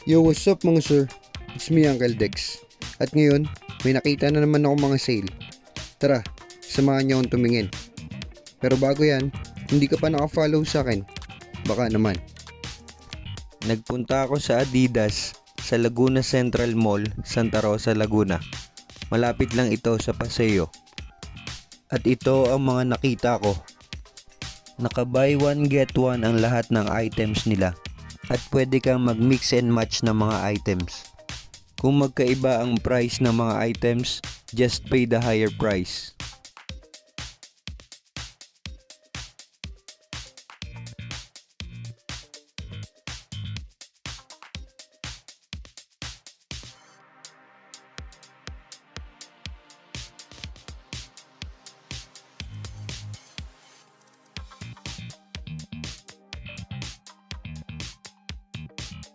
Yo, what's up mga sir? It's me, Uncle Dex. At ngayon, may nakita na naman ako mga sale. Tara, samahan niyo akong tumingin. Pero bago yan, hindi ka pa naka-follow sa akin. Baka naman. Nagpunta ako sa Adidas sa Laguna Central Mall, Santa Rosa, Laguna. Malapit lang ito sa Paseo. At ito ang mga nakita ko. Naka-buy one get one ang lahat ng items nila. At pwede kang mag-mix and match ng mga items. Kung magkaiba ang price ng mga items, just pay the higher price.